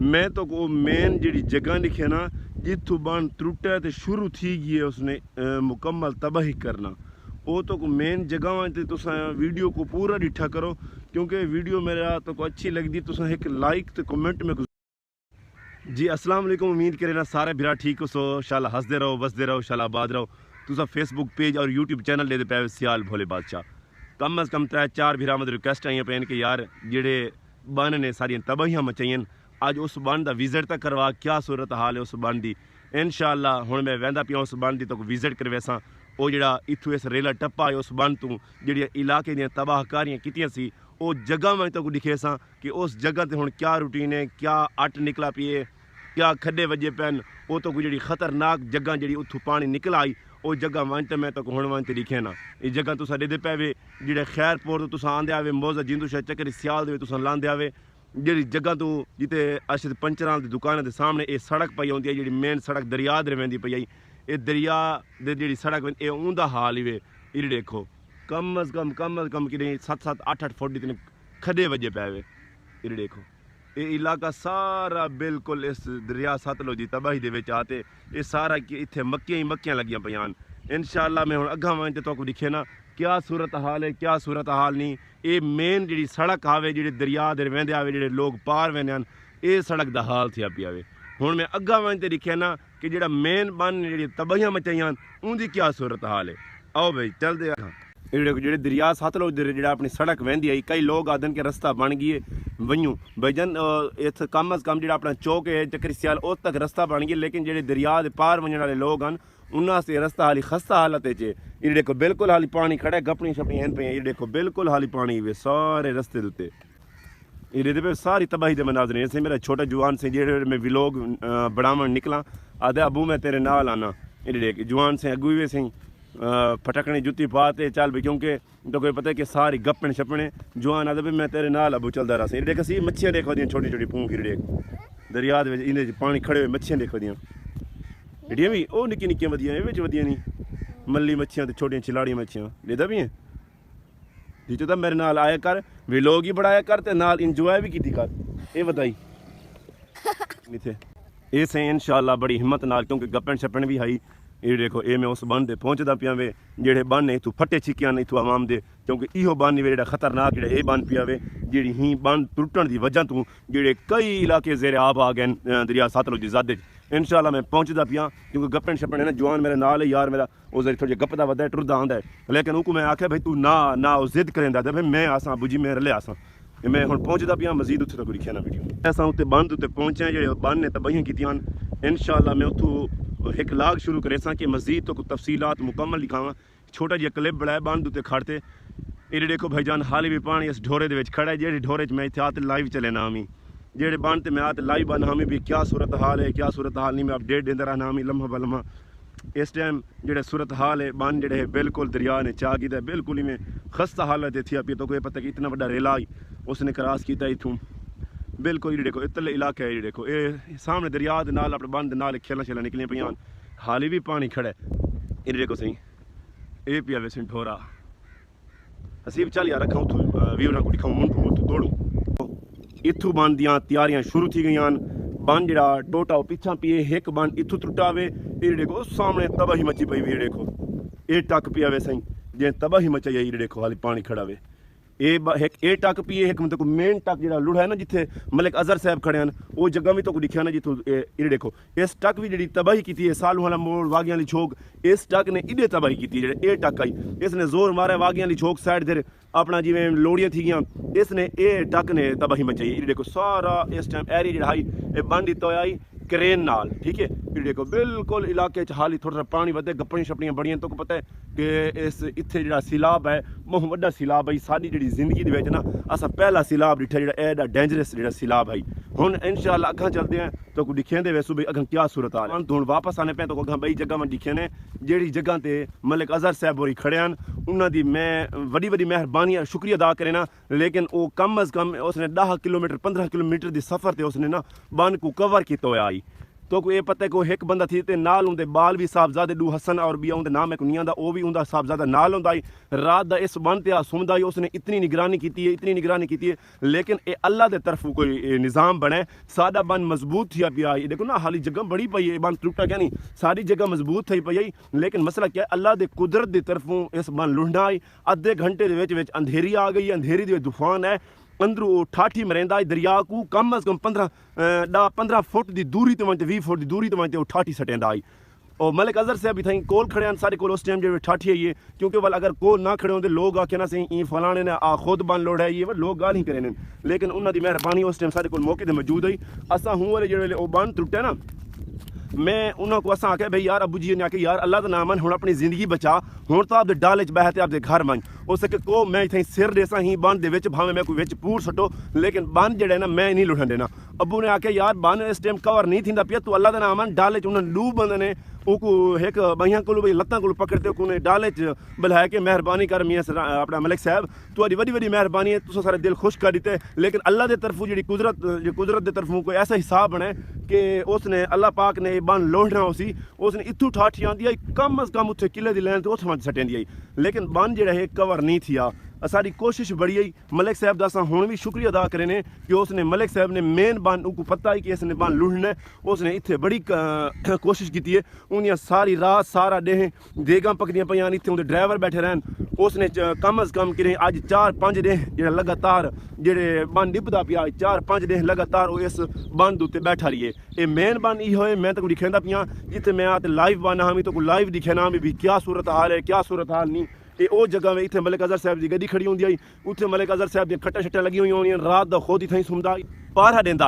मैं तो वो मेन जी जगह लिखे ना जितों बन त्रुटा तो शुरू थी गई है उसने मुकम्मल तबाही करना। वो तो मेन जगह तुस वीडियो को पूरा डिठा करो, क्योंकि वीडियो मेरा तो अच्छी लगती तुस एक लाइक तो कमेंट में जी। अस्सलाम वालेकुम, उम्मीद करें ना सारे बिरा ठीक हो सो शाला हंसते रहो बसते रहो शाला आबाद रहो। तुसा फेसबुक पेज और यूट्यूब चैनल लेते पे सियाल भोले बादशाह। कम अज़ कम 3-4 बिरा मत रिक्वेस्ट आई पे कि यार जेड़े बन ने सारियां तबाहियां मचाइयां अज उस बन का विजिट तक करवा क्या सूरत हाल है उस बन की। इंशाअल्लाह हुण मैं वहदा पिया उस बन की तो विजिट करवेसा। वो जड़ा इत्थों इस रेला टप्पा है उस बन तू जी इलाके दी तबाहकारियां कीतियां सी वो जगह मैं तो दिखे सा कि उस जगह ते हुण क्या रूटीन है, क्या अट निकला पिए, क्या खड्डे वजे पैन। वो तो कोई जी खतरनाक जगह जी उतों पानी निकल आई वो जगह वन तो मैं तो हुण वन तो लिखे ना ये जगह तुसा देदे पे जे खैरपुर तो तुसा आंदे आवे मौजा जिंदू शायद चक्कर सियाल दे तुसा लांदे आवे जी जगह तो जिते अरशद पंचरां दी दुकान के सामने ये सड़क पई आउंदी है जी मेन सड़क दरिया दे वेंदी पई आई। ये दरिया दे जी सड़क ये उंदा हाल ही वे ये देखो कम अज़ कम कि 7-8 फुट इतने खड्डे वजे पे वे। ये देखो ये इलाका सारा बिल्कुल इस दरिया सतलुज की तबाही दे विच आते ये सारा इत्थे मक्कियां ही मक्कियां लगियां पईयां। इंशाअल्लाह मैं हुण अग्गा वन तो दिखे ना क्या सूरत हाल है क्या सूरत हाल नहीं। ये मेन जी सड़क आवे जी दरिया दे वेंदे आवे जे लोग पार वेंदे ये सड़क का हाल थिया पिया वे। हुण मैं अग्गा वन तो दिखे ना कि जो मेन बन जी तबाहियां मचाइयां उनकी क्या सूरत हाल है। आओ भाई चलते जी दरिया सतलुज जो अपनी सड़क वहदी आई कई लोग आदन के रस्ता बन गई वयूं भजन इत कम अज़ कम जो अपना चौक है चक्कर सियाल उस तक रस्ता बन गया, लेकिन जो दरिया के पार वजन वाले लोग हैं उन्होंने रस्ता हाली खस्ता हालत च ये देखो बिल्कुल हाली पानी खड़ा है गपनी शपनी हैं पे ये देखो बिल्कुल हाली पानी वे सारे रस्ते उत्ते ये पे सारी तबाही के मनाजर ऐसे मेरा छोटा जवान से जे मैं विलोग बनावन निकला आदे अबू मैं तेरे नाल आना ये देख जवान से अगू वे सही फटकने जुत्ती पाते चल भी क्योंकि तो कोई पता है कि सारी गप्पने छपने जवान आदे मैं तेरे नाल अबू चलता रहा देख सी मच्छियाँ देखो दियाँ छोटी छोटी पूंख देख दरिया इन पानी खड़े हुए मच्छियाँ देखो दियाँ जेडियां भी वो निक्की निक्कियां वधियां ये वधियां नहीं मल्ली मच्छियाँ तो छोटियां चिलाड़ियां मच्छियाँ लेदा भी हैं जी। तो मेरे नाल आया कर वे लोग ही बढ़ाया कर ते नाल इंजॉय भी की कर ये बताई इतने ये से इंशाअल्लाह बड़ी हिम्मत नाल क्योंकि गप्पन छप्पन भी आई। ये देखो ये मैं उस बन से पहुँचता पिया वे जेडे बन ने इतों फटे छिकिया ने इतों आवाम दे क्योंकि इहो बन वे जो खतरनाक जो ये बन पिया वे जी ही बन टुटन की वजह तो जे कई इलाके जेरे आब आ गए दरिया सतलुज की ज़द। इंशाअल्लाह मैं पहुँचता पिया क्योंकि गप्पन छप्पन है ना जवान मेरे नाल है यार मेरा वो जरी थोड़ी गपदा वदा टुरदा आंदा है, लेकिन उनको मैं आख्या भाई तू ना वो जिद करेंदा भाई मैं आसा बुझी मैं रले आसा मैं हुण पहुँचता पिया मजीद उत्थे तक लिखिया ना वीडियो ऐसा उत्ते बंद उत्ते पहुँचे जो बन ने तबाहियां कीतियां। इंशाअल्लाह मैं उतों एक लाग शुरू करे कि मजीद तो तफसीलात मुकम्मल लिखावा। छोटा जिहा क्लिप बनाया बंद उत्ते खड़ते ये देखो भाईजान हाली भी पानी इस ढोरे दे विच खड़ा है जेडे ढोरे च मैं इत्थे आते लाइव चले ना हमी जेडे बन ते मैं आते लाइव बन हमी भी क्या सूरत हाल है क्या सूरत हाल नहीं मैं अपडेट देंदा रहना हमी लम्हा ब लम्हा। इस टाइम जो सूरत हाल है बन जो बिल्कुल दरिया ने चा किया बिल्कुल ही में खस्ता हालत थी अपनी तो कोई पता कि इतना बड़ा रेला उसने क्रॉस किया इतों बिल्कुल ये देखो इतले इलाका है ये देखो ये सामने दरिया के नाल अपने बंद नाल खेल शेल निकलियां पईयां हाली भी पानी खड़ा है ये देखो सही ये पिया वैसे ढोरा असीं चल यार रखा उतों व्यूर को दिखाऊं मुंड उतों तोड़ू इतों बन दियां तैयारियां शुरू थी गई बन जरा टोटा पिछा पिए एक बन इतों टुटावे ये देखो सामने तबाही मची पई ये देखो ये टक पिया वे सही जे तबाही मचाई ये देखो हाली पानी खड़ा वे ये टक पिए एक मतलब मेन टक जो लुढ़ा है ना जिथे मलिक अजहर साहब खड़े हैं वो जगह भी तो दिखा ना जितों ये देखो इस टक भी जी तबाही की है सालू वाला मोड़ वागियां वाली छोक इस टक ने इधे तबाही की ये टक आई इसने जोर मारा वागियां वाली छोक साइड दे अपना जिमें लोड़ियां थी गई इसने ये टक ने तबाही मचाई ये देखो सारा इस टाइम एरिया जो आई ये बंद तो आई क्रेन नाल ठीक है ये देखो बिल्कुल इलाके हाली थोड़ा सा पानी वधे गप्पनियां शपनियां बड़ियां तो पता है कि इस इत्थे जो सैलाब है बहुत वड्डा सैलाब है साडी जी जिंदगी दे ना असा पहला सैलाब डिठा जो एडा डेंजरस जो सैलाब है। हुण इंशाअल्लाह अग्गां चलते हैं तो दिखेंदे वैसू भाई अग्गां क्या सूरत हाल है हुण वापस आने पे तो अग्गां बई जगह में दिखे ने जी जगह ते मलिक अजहर साहब होरी खड़े हैं उन्हां दी मैं वड्डी वड्डी मेहरबानी शुक्रिया अदा करे ना, लेकिन वो कम अज़ कम उसने 10 किलोमीटर 15 किलोमीटर की सफ़र से उसने ना बन को कवर किया हुआ आई तो को ये पता है को एक बंदा थी ते नाल उनके बाल भी साहबजादे दू हसन और भी उनके नाम है कुनिया दा, वो भी उनका साहबजादा नाल होंदा ही रात दा इस बन ते सुनदा ही। उसने इतनी निगरानी की है, इतनी निगरानी की है, लेकिन ये अल्लाह के तरफ कोई निज़ाम बने। सादा बन मजबूत थी पिया, देखो ना हाली जगह बड़ी पई है, बन टूटा क्या नहीं, सारी जगह मजबूत थी पई। लेकिन मसला क्या है, अल्लाह के कुदरत की तरफों इस बन लुढ़ना आई। अद्धे घंटे के विच अंधेरी आ गई, अंधेरी के तूफान है, अंदरों ठाठी मरेंदा है दरिया को कम अज कम 15 फुट की दूरी तो वनते 20 फुट की दूरी तो वनते वो ठाठी सटेंदा आई। और मलिक अजहर साहब भी थी कोल खड़े हैं सारे को उस टाइम जो ठाठी है ये, क्योंकि वाल अगर कोल ना खड़े होंगे लोग आखे ना सही ई फलाने ने आ खुद बन लोड़ है ये लोग गाल ही करें, लेकिन उन्होंने मेहरबानी उस टाइम सारे को मौके पर मौजूद है। असा हूँ वाले जो बन टुटे ना, मैं उन्होंने असा आख्या भाई यार अबू जी ने आख्या यार अल्लाह का नाम है, हूँ अपनी जिंदगी बचा, हूँ तो आपके डाले च बहते आपके घर मन हो सके को मैं इतनी सिर देसा ही बन दे भावें मैं कोई बिच पूर सटो, लेकिन बन जड़ा ना मैं नहीं लुढ़न देना। अबू ने आख्या यार बन इस टाइम कवर नहीं थी पिया, तू अल्लाह का नाम है डाले च उन्होंने लू बंद ने उको एक बहियां को भाई लत्तां को पकड़ते उन्हें डाले च बुलाया के मेहरबानी कर मियाँ अपना मलिक साहब तुम्हारी बड़ी बड़ी मेहरबानी है, तुम सारे दिल खुश कर दिते। लेकिन अल्लाह के तरफों जी कुदरत की तरफों कोई ऐसा हिसाब बने कि उसने अल्लाह पाक ने बन लोढ़ना उसी, उसने इतू ठाठी आँदी आई कम अज कम उत्थे किले की लैन तो उत्थे सटेंदी आई, लेकिन बन जो है कवर नहीं थी। सारी कोशिश बड़ी आई मलिक साहब का, अस हुण भी शुक्रिया अदा करें कि उसने मलिक साहब ने मेन बन उनको पता है कि इसने बन लुढ़ना है, उसने इतने बड़ी कोशिश की है। उन्हें सारी रात सारा डेह देगा पकड़ियाँ पैं, इतने उनके ड्राइवर बैठे रहन, उसने कम अज कम कि अज 4-5 डेह जो लगातार जेडे बन डिपदा पिया 4-5 डेह लगातार वो इस बन उत्ते बैठा रही है। ये मेन बन इो है, मैं तो दिखेंदा पिया जिते मैं आते लाइव बन हाँ तो लाइव दिखे ना भी क्या सूरत हाल है क्या सूरत हाल नहीं। ये वो जगह में इतने मलिक अजहर साहब की गड्डी खड़ी होंगी आई, उत्थे मलिक अजहर साहब दी खट्टा शट्टा लगी हुई होनी, रात का खुद ही थी सुनदा पारा देंदा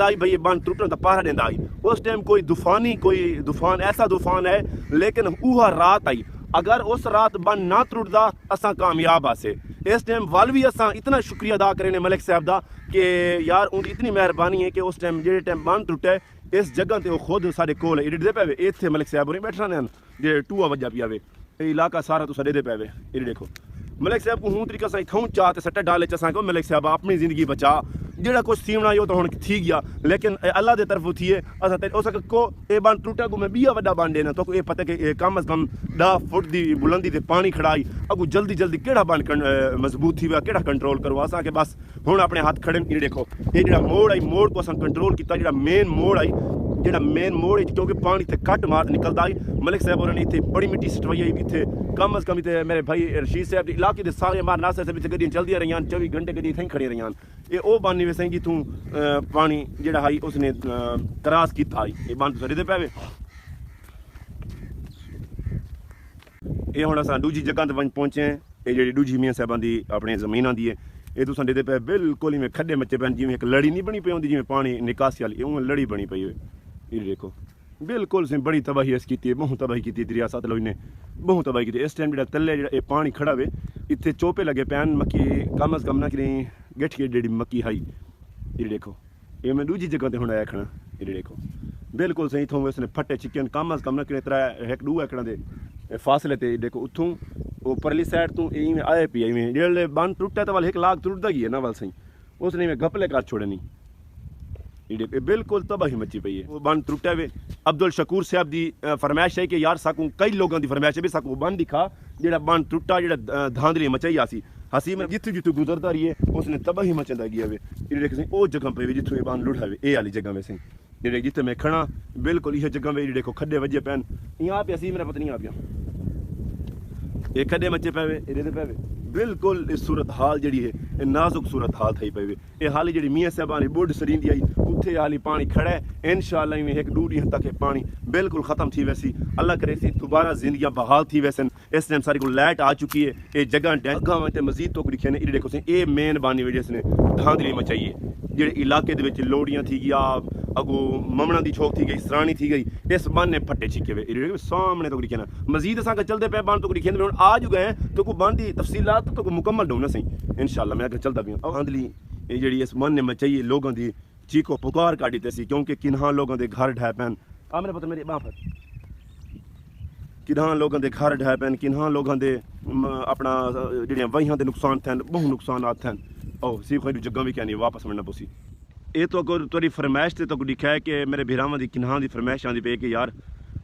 आई भाई ये बन टुटन का पारा देंदा आई। उस टाइम कोई तूफान ऐसा तूफान है, लेकिन वह रात आई, अगर उस रात बन ना टुटदा असा कामयाब आसे। इस टाइम वाल भी असा इतना शुक्रिया अदा करें मलिक साहब का कि यार उनकी इतनी मेहरबानी है कि उस टाइम जो टाइम बन टुटे इस जगह ते खुद सारे कोल इडे पे इतने मलिक साहब उन्हें बैठना ने जे टूआ वजा पिया वे इलाका सारा तो सड़े पे ये देखो मलिक साहब को हूँ तरीका से इथों चाह ते सट्टा डाले च को मलिक साहब अपनी जिंदगी बचा, जेड़ा कुछ सीवना यो तो हुण थी गया, लेकिन अल्लाह के तरफों थी असा हो सके को ये बन टूटा को मैं 20 वड्डा बन देना तो ये पता कि कम अज कम 10 फुट की बुलंदी से पानी खड़ाई अगू जल्दी जल्दी केड़ा बन मजबूत थी केड़ा कंट्रोल करो असा के बस हुण अपने हाथ खड़े। ये देखो ये जो मोड़ आई मोड़ को असा कंट्रोल किया, जो मेन मोड़ आई जो मेन मोड़ क्योंकि पानी इतने घट मार निकलता आई। मलिक साहब उन्होंने इतने बड़ी मिट्टी सटवाई आई इतने कम अज कम इतने मेरे भाई रशीद साहब इलाके के सारे मार नासे से गड्डियां चलदियां रही 24 घंटे गड्डियां इतनी खड़ी रही। ये वो बन वैसे जितों पानी जोड़ा है उसने क्रॉस किया आई ये बन तो सड़े पे। ये हुण असां दूजी जगह ते पहुंचे हैं, ये जी दूजी मियाँ साहबां की अपनी जमीन आती है, ये तुसां ॾिदे पे बिल्कुल ही खड्डे मचे पे जिवें एक लड़ी नहीं बनी पई होंदी जिवें पानी निकासी वाली उवें लड़ी बनी पई है। ये देखो बिल्कुल से बड़ी तबाही अस की बहु तबाही की दरिया सतलुज ने बहु तबाही की। इस टाइम जो तले जो पानी खड़ा वे इतने चोपे लगे पैन मक्की कम अज कम ना कि गठिए जी मक्की हाई। ये देखो ये मैं दूजी जगह पर हूँ आया खड़ा, ये देखो बिल्कुल सही इतों उसने फटे चिकन कम अज कम ना कि 1-2 एकड़ के फासले ते देखो उतों वो परली साइड तो इवें आए पी इवें जो बन टुटा तो वाल एक लाख टुटता ही है ना वाल सही उसने इवें गपले कर छोड़नी। ये बिल्कुल तबाही मची पई है। वो बन टुटा वे अब्दुल शकूर साहब की फरमाइश है कि यार साकू कई लोगों की फरमाइश है भी साकू बन दिखा जो बन टुटा जो धांधली मचाई आसी हसी में जितों जितों गुजरता रही है उसने तबाही मचंदा गया वे। ये देख सही वो जगह पे जितों ये बन लुढ़ा वे ये वाली जगह में सही जे जिते मैं खड़ा बिल्कुल यह जगह में देखो खड्डे वजे पैन यहाँ पे असी मेरा पता नहीं आ गया ये खड्डे मचे पे पे बिल्कुल इस सूरत हाल जी है नाजुक सूरत हाल थी पे ये हाली जी मियाँ साहबानी बुढ़ सरींदी आई उत्थे हाली पानी खड़ा है इंशाअल्लाह में 1-2 ॾींहं तक पानी बिल्कुल ख़त्म थी वैसी अल्लाह करे सी दोबारा जिंदगी बहाल थी वैसन। इस टाइम सारी को लाइट आ चुकी है ये जगह जगह मजीद तो दिखे ये देखो ये मेन बानी वजह से धांधली मचाई है जे इलाके लोड़ियाँ थी गया अगो ममना की छोक थी गई सरानी थी गई इस बन ने फटे छिके वे सामने तो दिखे ना मजीद असा चलते पे बन तो दिखे हम आ जो गए तो को बन की तफसीलात तो मुकम्मल ढूंढना सही इंशाअल्लाह मैं चलता भी आंधली ये जी इस बन ने मचाई लोगों की चीको पुकार काटी सी क्योंकि किन्हा लोगों के घर ढह पैन आ मेरे पता मेरी बाँ पर किन्हा लोगों के घर ढह पैन किन्हा लोगों के अपना जड़ियाँ वहियां के नुकसान थे बहु नुकसानात थे ओ सी कोई जगह भी क्या नहीं वापस मिलना पुसी ये तो तुहारी फरमाइश ते तो दिखा है कि मेरे भरावां दी किन्हां दी फरमाइश आंदी पे कि यार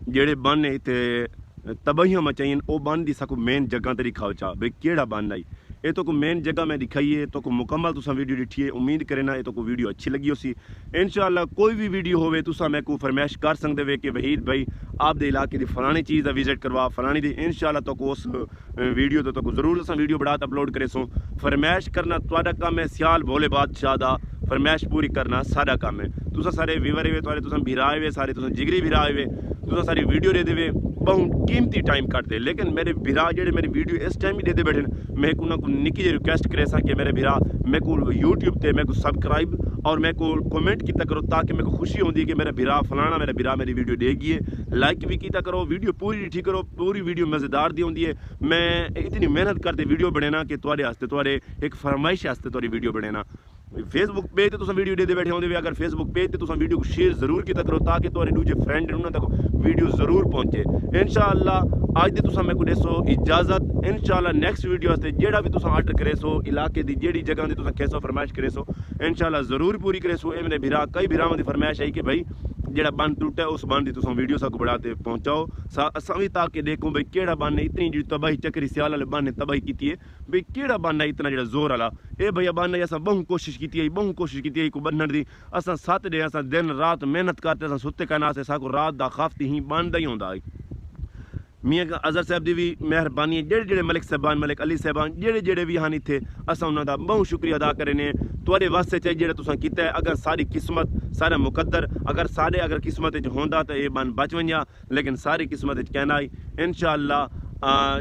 जेड़े बन इत्थे तबाहियां मचाइन ओ बन दी साकू मेन जगह ते दिखाओ चा भाई केड़ा बन आई। ये तो को मेन जगह मैं दिखाई है तो को मुकम्मल तुसा वीडियो दिखी है। उम्मीद करना ये तो को वीडियो अच्छी लगी होसी। इंशाअल्लाह कोई भी वीडियो होवे तुसा मैं को फरमाइश कर सकते वे कि वहीद भाई आप दे इलाके दी फलानी चीज़ का विजिट करवा फलानी दी इंशाअल्लाह तो को उस वीडियो तो को जरूर असा वीडियो बढ़ा अपलोड करे सो। फरमाइश करना तुहाडा काम है, सियाल भोले बादशाह दा फरमाइश पूरी करना सारा काम है। तुसा सारे व्यूवर वे तुहारे तुसा भिरा वे सारे तुसा जिगरी भिरा वे तुसा सारी वीडियो दे देवे बहुत कीमती टाइम कटते। लेकिन मेरे भिरा जेडे मेरी वीडियो इस टाइम ही देते बैठे मैं को ना को निकी जी रिक्वेस्ट करे सा कि मेरे भिरा मैं को यूट्यूब ते मैं को सब्सक्राइब और मैं को कमेंट किया करो ताकि मेरे को खुशी होती है कि मेरा भिरा फलाना मेरा भिरा मेरी वीडियो देगी है। लाइक भी किया करो, वीडियो पूरी ठीक करो, पूरी वीडियो मज़ेदार दी होती है। मैं इतनी मेहनत करते वीडियो बनेना कि तुहारे वास्ते तुहारे एक फरमाइश वास्ते तुहारी वीडियो बनेना। फेसबुक पेज तो वीडियो दे बैठे होंगे अगर फेसबुक पेज तो वीडियो को शेयर जरूर किया करो ताकि तुम्हारे दूजे फ्रेंड उन्होंने तक वीडियो जरूर पहुंचे। इंशाअल्लाह आज दे तुसा मैं को देसो इजाजत। इंशाअल्लाह नेक्स्ट वीडियो वास्ते जेड़ा भी तुसा ऑर्डर करे सो इलाके दी जेड़ी जगह दी तुसा कैसो फरमाइश करे सो इंशाअल्लाह जरूर पूरी करे सो। मेरे भिरा कई भिरावां दी फरमाइश आई कि भाई जेड़ा बन टूटा है उस बन की तुम वीडियो साकू बढ़ाते पहुँचाओ असा भी ताकि देखो भाई केड़ा बन है इतनी जी तबाही चक्री सियाल वाले बन ने तबाही की है भाई केड़ा बन है इतना जो जोर वाला ए भैया बन है। असा बहु कोशिश की बहु कोशिश की को बनने की असा 7 डे असा दिन रात मेहनत करते असा सुते कहना साकू रात का खाफ्ती ही बनता ही होंदा है। मियाँ अजहर साहब की भी मेहरबानी है जेड़े जेड़े मलिक साहबान मलिक अली साहबान जेड़े जेड़े भी हैं इतने असा उन्होंने बहुत शुक्रिया अदा करें तुहारे वास्ते चाहिए जेड़ा तुसा कीता है। अगर सारी किस्मत सारा मुकद्दर अगर सारे अगर किस्मत होंदा तो ये बन बच वंजा लेकिन सारी किस्मत कहना है। इंशाअल्लाह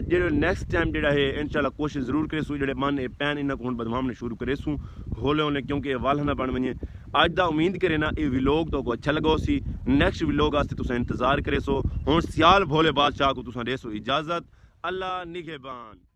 जो नेक्स्ट टाइम जोड़ा है इंशाअल्लाह कोशिश जरूर करेसू जो मन पैन इन्हें हूँ बदमाम ने शुरू करेसू हौले हौले क्योंकि वाल ना बन वजे। अज का उम्मीद करे ना ये व्लॉग तो अच्छा लगा सी। नेक्स्ट व्लॉग वास्ते तुम इंतजार करे सो। हुण सियाल भोले बादशाह को तुम देसो इजाजत। अल्लाह निगहबान।